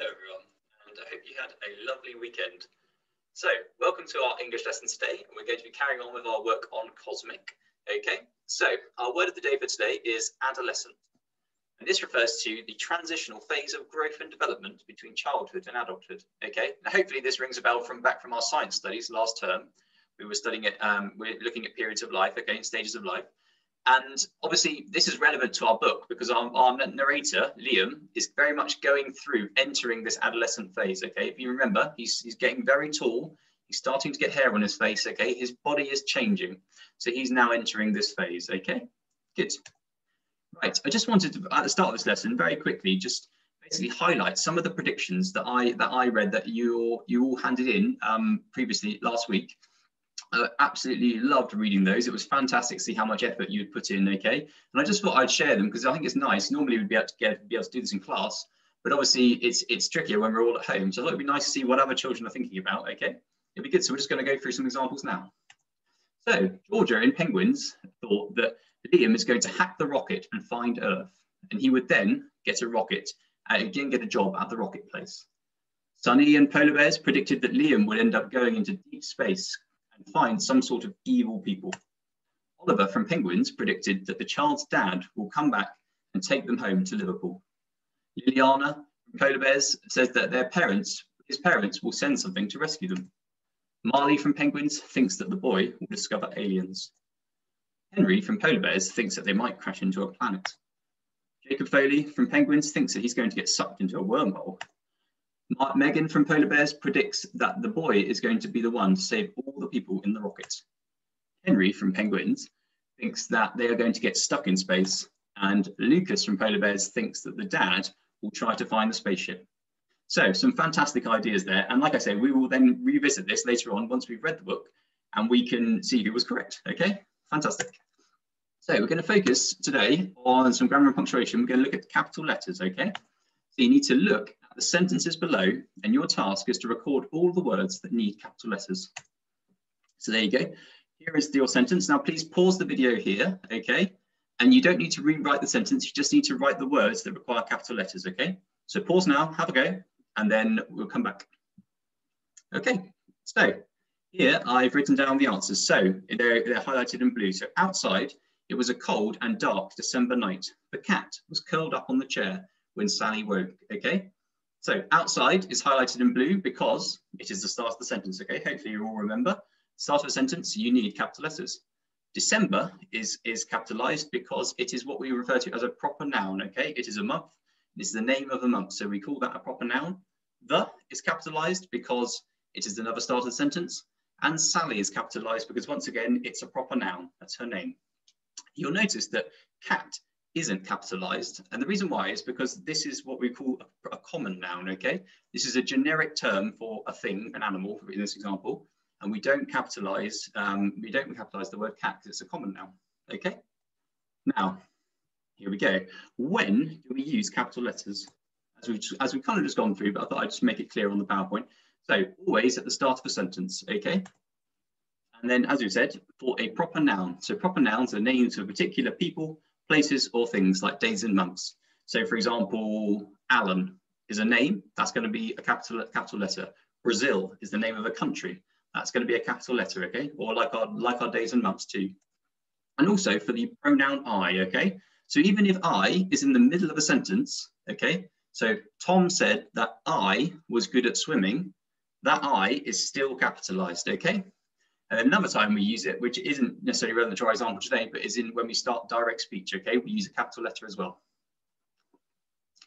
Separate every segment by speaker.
Speaker 1: Hello everyone, and I hope you had a lovely weekend. So, welcome to our English lesson today, and we're going to be carrying on with our work on cosmic. Okay, so our word of the day for today is adolescent. And this refers to the transitional phase of growth and development between childhood and adulthood. Okay, now hopefully this rings a bell from our science studies last term. We were studying it, we're looking at periods of life, okay, and stages of life. And obviously this is relevant to our book because our narrator, Liam, is very much going through entering this adolescent phase, okay? If you remember, he's getting very tall, he's starting to get hair on his face, okay? His body is changing. So he's now entering this phase, okay? Good. Right, I just wanted to, at the start of this lesson, very quickly, just basically highlight some of the predictions that I read that you all handed in previously last week. Absolutely loved reading those. It was fantastic to see how much effort you'd put in, okay? And I just thought I'd share them because I think it's nice. Normally we'd be able to do this in class, but obviously it's trickier when we're all at home. So I thought it'd be nice to see what other children are thinking about, okay? It'd be good. So we're just going to go through some examples now. So Georgia in Penguins thought that Liam is going to hack the rocket and find Earth, and he would then get a rocket and again get a job at the rocket place. Sunny and Polar Bears predicted that Liam would end up going into deep space and find some sort of evil people. Oliver from Penguins predicted that the child's dad will come back and take them home to Liverpool. Liliana from Polar Bears says that his parents will send something to rescue them. Marley from Penguins thinks that the boy will discover aliens. Henry from Polar Bears thinks that they might crash into a planet. Jacob Foley from Penguins thinks that he's going to get sucked into a wormhole. Megan from Polar Bears predicts that the boy is going to be the one to save all the people in the rocket. Henry from Penguins thinks that they are going to get stuck in space. And Lucas from Polar Bears thinks that the dad will try to find the spaceship. So some fantastic ideas there. And like I say, we will then revisit this later on once we've read the book and we can see who was correct, okay? Fantastic. So we're going to focus today on some grammar and punctuation. We're going to look at capital letters, okay? So you need to look at the sentences below, and your task is to record all the words that need capital letters. So there you go. Here is your sentence. Now please pause the video here, okay? And you don't need to rewrite the sentence, you just need to write the words that require capital letters, okay? So pause now, have a go, and then we'll come back. Okay, so here I've written down the answers. So they're highlighted in blue. So outside, it was a cold and dark December night. The cat was curled up on the chair when Sally woke, okay? So outside is highlighted in blue because it is the start of the sentence, okay? Hopefully you all remember. Start of a sentence, you need capital letters. December is capitalized because it is what we refer to as a proper noun, okay? It is a month, it is the name of a month, so we call that a proper noun. The is capitalized because it is another start of the sentence, and Sally is capitalized because once again, it's a proper noun, that's her name. You'll notice that cat isn't capitalized, and the reason why is because this is what we call a common noun, okay? This is a generic term for a thing, an animal, in this example, and we don't capitalize the word cat because it's a common noun, okay? Now, here we go. When do we use capital letters? As we've kind of just gone through, but I thought I'd just make it clear on the PowerPoint. So always at the start of a sentence, okay? And then, as we said, for a proper noun. So proper nouns are names of particular people, places, or things like days and months. So for example, Alan is a name, that's going to be a capital letter. Brazil is the name of a country, that's going to be a capital letter, okay? Or like our days and months too. And also for the pronoun I, okay? So even if I is in the middle of a sentence, okay? So Tom said that I was good at swimming, that I is still capitalized, okay? And another time we use it, which isn't necessarily relevant to our example today, but is in when we start direct speech, okay? We use a capital letter as well.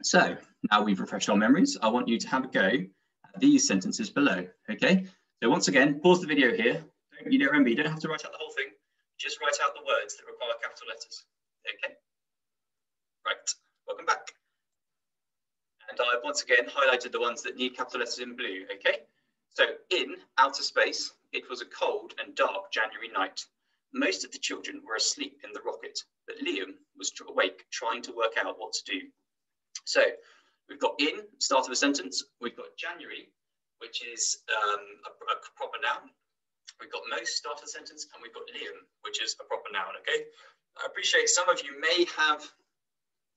Speaker 1: So now we've refreshed our memories, I want you to have a go at these sentences below, okay? So once again, pause the video here. Remember, you don't have to write out the whole thing, just write out the words that require capital letters, okay? Right, welcome back. And I've once again highlighted the ones that need capital letters in blue, okay? So in outer space, it was a cold and dark January night. Most of the children were asleep in the rocket, but Liam was awake trying to work out what to do. So we've got in, start of a sentence, we've got January, which is a proper noun. We've got most, start of the sentence, and we've got Liam, which is a proper noun, okay? I appreciate some of you may have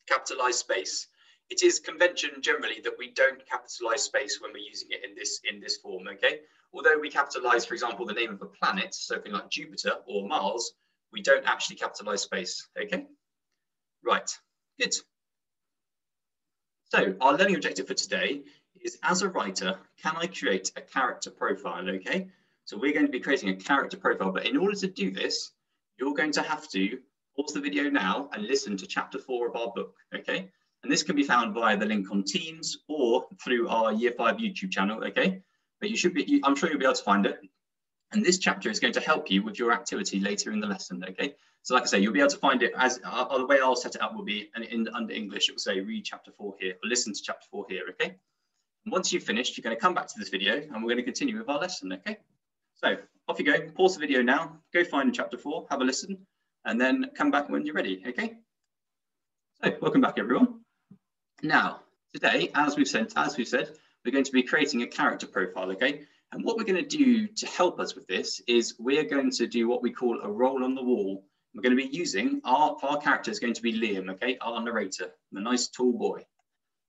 Speaker 1: capitalized space. it is convention generally that we don't capitalize space when we're using it in this form, okay? Although we capitalize, for example, the name of a planet, something like Jupiter or Mars, we don't actually capitalize space, okay? Right, good. So our learning objective for today is, as a writer, can I create a character profile, okay? So we're going to be creating a character profile, but in order to do this, you're going to have to pause the video now and listen to chapter 4 of our book, okay? And this can be found via the link on Teams or through our Year 5 YouTube channel, okay? But you should be, I'm sure you'll be able to find it. And this chapter is going to help you with your activity later in the lesson, okay? So like I say, you'll be able to find it as, the way I'll set it up will be, under English, it will say read chapter 4 here, or listen to chapter 4 here, okay? And once you've finished, you're going to come back to this video and we're going to continue with our lesson, okay? So off you go, pause the video now, go find chapter 4, have a listen, and then come back when you're ready, okay? So welcome back, everyone. Now, today, as we've said, we're going to be creating a character profile, okay? And what we're going to do to help us with this is we're going to do what we call a role on the wall. We're going to be using, our character is going to be Liam, okay? Our narrator, the nice tall boy.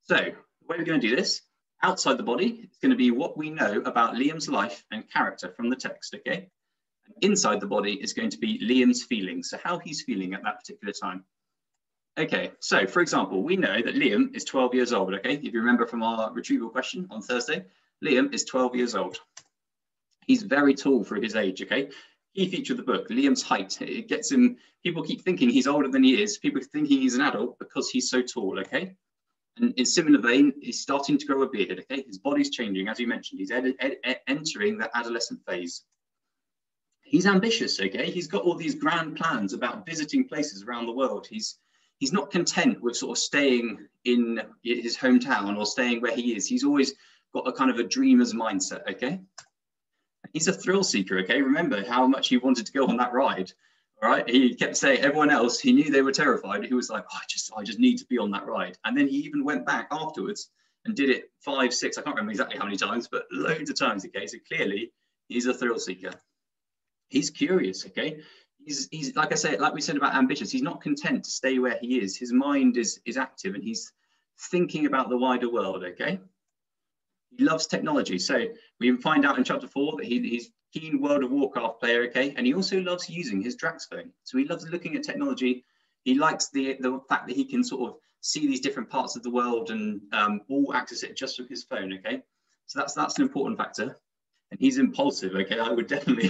Speaker 1: So the way we're going to do this, outside the body, it's going to be what we know about Liam's life and character from the text, okay? And inside the body is going to be Liam's feelings, so how he's feeling at that particular time. Okay, so for example, we know that Liam is 12 years old, okay? If you remember from our retrieval question on Thursday, Liam is 12 years old. He's very tall for his age, okay? Key feature of the book, Liam's height. It gets him, people keep thinking he's older than he is. People thinking he's an adult because he's so tall, okay? And in similar vein, he's starting to grow a beard, okay? His body's changing, as you mentioned. He's entering the adolescent phase. He's ambitious, okay? He's got all these grand plans about visiting places around the world. He's not content with sort of staying in his hometown or staying where he is. He's always got a kind of a dreamer's mindset, okay? He's a thrill seeker, okay? Remember how much he wanted to go on that ride, all right? He kept saying, everyone else, he knew they were terrified. He was like, oh, I just need to be on that ride. And then he even went back afterwards and did it 5, 6, I can't remember exactly how many times, but loads of times, okay? So clearly, he's a thrill seeker. He's curious, okay? He's like I said, like we said about ambitious, he's not content to stay where he is. His mind is active and he's thinking about the wider world, okay? He loves technology. So we find out in chapter 4 that he's a keen World of Warcraft player, okay? And he also loves using his Drax phone. So he loves looking at technology. He likes the fact that he can sort of see these different parts of the world and all access it just with his phone, okay? So that's an important factor. And he's impulsive, okay? I would definitely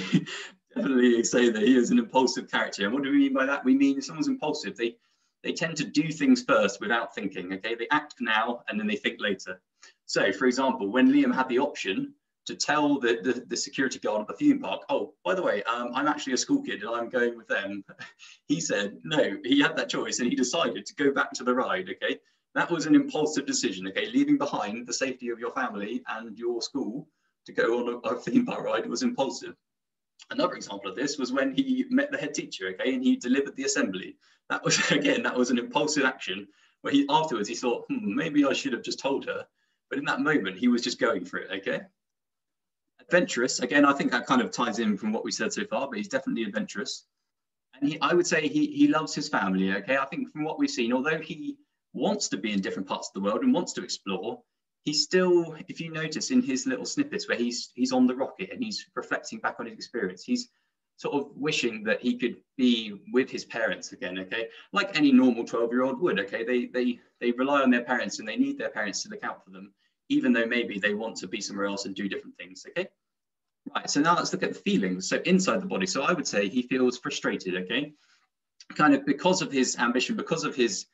Speaker 1: say that he is an impulsive character. And what do we mean by that? We mean if someone's impulsive, they tend to do things first without thinking, okay? They act now and then they think later. So for example, when Liam had the option to tell the security guard at the theme park, oh, by the way, I'm actually a school kid and I'm going with them. He said, no, he had that choice and he decided to go back to the ride, okay? That was an impulsive decision, okay? Leaving behind the safety of your family and your school to go on a theme park ride was impulsive. Another example of this was when he met the head teacher, okay, and he delivered the assembly. That was, again, that was an impulsive action where afterwards he thought, maybe I should have just told her. But in that moment, he was just going for it, okay? Adventurous, again, I think that kind of ties in from what we said so far, but he's definitely adventurous. And I would say he loves his family, okay? I think from what we've seen, although he wants to be in different parts of the world and wants to explore, he's still, if you notice in his little snippets where he's on the rocket and he's reflecting back on his experience, he's sort of wishing that he could be with his parents again, okay? Like any normal 12-year-old would, okay? They rely on their parents and they need their parents to look out for them, even though maybe they want to be somewhere else and do different things, okay? Right, so now let's look at the feelings. So inside the body, so I would say he feels frustrated, okay? Kind of because of his ambition, because of his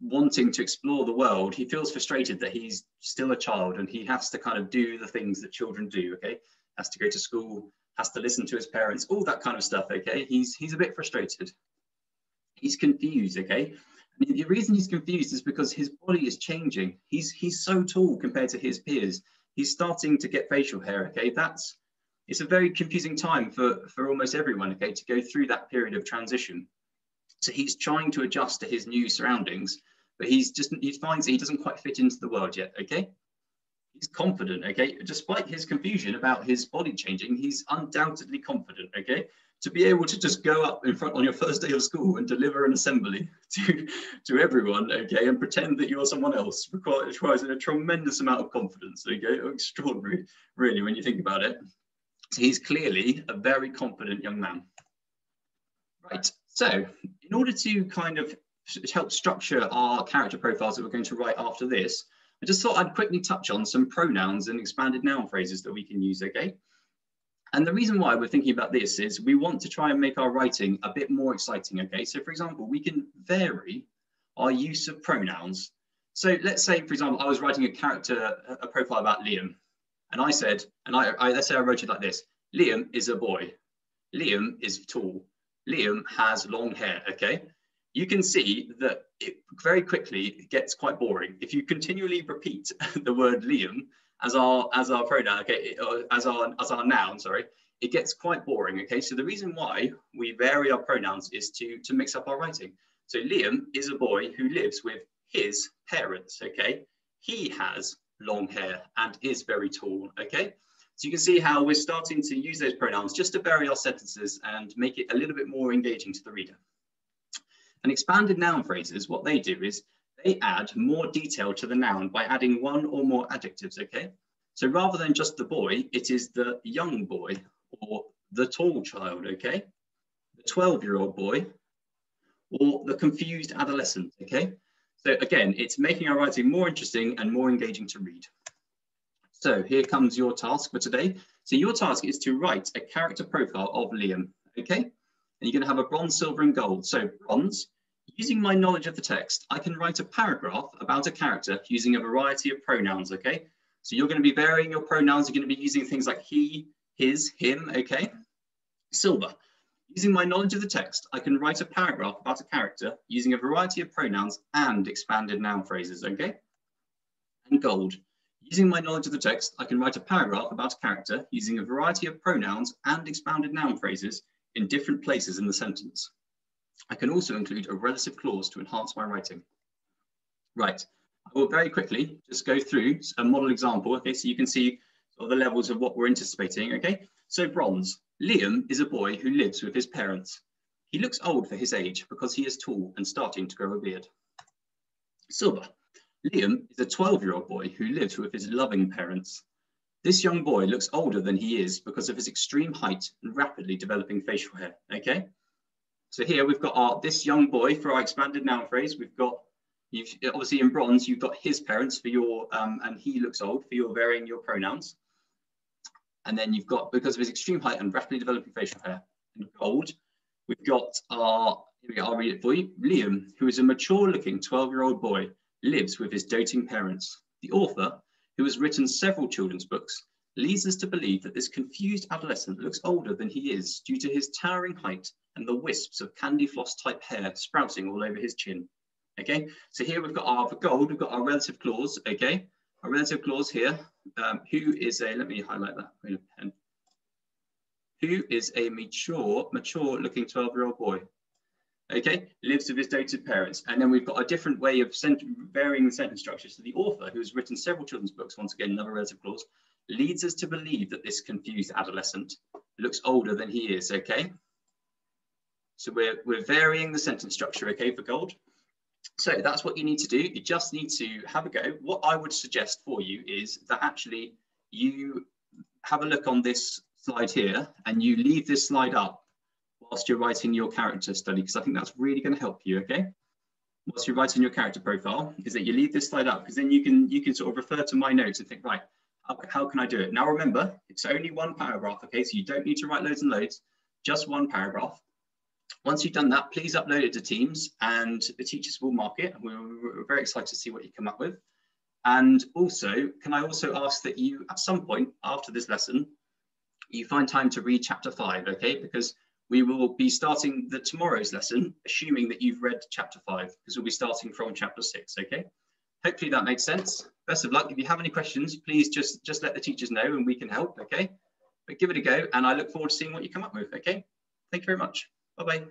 Speaker 1: wanting to explore the world, he feels frustrated that he's still a child and he has to kind of do the things that children do, okay? Has to go to school, has to listen to his parents, all that kind of stuff, okay? He's a bit frustrated. He's confused, okay? And the reason he's confused is because his body is changing. He's so tall compared to his peers. He's starting to get facial hair, okay? It's a very confusing time for almost everyone, okay, to go through that period of transition. So he's trying to adjust to his new surroundings, but he finds that he doesn't quite fit into the world yet, okay? He's confident, okay? Despite his confusion about his body changing, he's undoubtedly confident, okay? to be able to just go up in front on your first day of school and deliver an assembly to everyone, okay, and pretend that you're someone else requires a tremendous amount of confidence, okay, extraordinary, really, when you think about it. So he's clearly a very confident young man. Right, so in order to kind of help structure our character profiles that we're going to write after this, I just thought I'd quickly touch on some pronouns and expanded noun phrases that we can use, okay? And the reason why we're thinking about this is we want to try and make our writing a bit more exciting, okay? So for example, we can vary our use of pronouns. So let's say, for example, I was writing a profile about Liam, and I said, let's say I wrote it like this: Liam is a boy, Liam is tall, Liam has long hair, okay? You can see that it very quickly gets quite boring. If you continually repeat the word Liam as our pronoun, okay, as our noun, sorry, it gets quite boring, okay? So the reason why we vary our pronouns is to mix up our writing. So Liam is a boy who lives with his parents, okay? He has long hair and is very tall, okay? So you can see how we're starting to use those pronouns just to vary our sentences and make it a little bit more engaging to the reader. And expanded noun phrases, what they do is they add more detail to the noun by adding one or more adjectives, okay? So rather than just the boy, it is the young boy or the tall child, okay? The 12-year-old boy or the confused adolescent, okay? So again, it's making our writing more interesting and more engaging to read. So here comes your task for today. So your task is to write a character profile of Liam, okay? And you're going to have a bronze, silver, and gold. So bronze, using my knowledge of the text, I can write a paragraph about a character using a variety of pronouns, okay? So you're going to be varying your pronouns. You're going to be using things like he, his, him, okay? Silver, using my knowledge of the text, I can write a paragraph about a character using a variety of pronouns and expanded noun phrases, okay? And gold, using my knowledge of the text, I can write a paragraph about a character using a variety of pronouns and expanded noun phrases in different places in the sentence. I can also include a relative clause to enhance my writing. Right, I will very quickly just go through a model example, okay, so you can see sort of the levels of what we're anticipating, okay? So bronze, Liam is a boy who lives with his parents. He looks old for his age because he is tall and starting to grow a beard. Silver, Liam is a 12-year-old boy who lives with his loving parents. This young boy looks older than he is because of his extreme height and rapidly developing facial hair, okay? So here we've got this young boy for our expanded noun phrase. We've got, obviously in bronze, you've got his parents for your, and he looks old for your varying your pronouns. And then you've got, because of his extreme height and rapidly developing facial hair. In gold, we've got I'll read it for you. Liam, who is a mature looking 12-year-old boy, lives with his doting parents. The author, who has written several children's books, leads us to believe that this confused adolescent looks older than he is due to his towering height and the wisps of candy floss type hair sprouting all over his chin. Okay, so here we've got for gold, we've got our relative clause, okay? Our relative clause here, who is let me highlight that with a pen. Who is a mature looking 12-year-old boy, okay? Lives with his doted parents. And then we've got a different way of varying the sentence structure. So the author, who has written several children's books, once again, another relative clause, leads us to believe that this confused adolescent looks older than he is, okay? So we're varying the sentence structure, okay, for gold. So that's what you need to do. You just need to have a go. What I would suggest for you is that actually you have a look on this slide here and you leave this slide up whilst you're writing your character study, because I think that's really going to help you, okay? Whilst you're writing your character profile, is that you leave this slide up, because then you can sort of refer to my notes and think, right, how can I do it? Now remember, it's only one paragraph, okay? So you don't need to write loads and loads, just one paragraph. Once you've done that, please upload it to Teams and the teachers will mark it. We're very excited to see what you come up with. And also, can I also ask that you, at some point after this lesson, you find time to read chapter 5, okay? Because we will be starting tomorrow's lesson, assuming that you've read chapter 5, because we'll be starting from chapter 6, okay? Hopefully that makes sense. Best of luck. If you have any questions, please just let the teachers know and we can help, okay? But give it a go, and I look forward to seeing what you come up with, okay? Thank you very much. Bye-bye.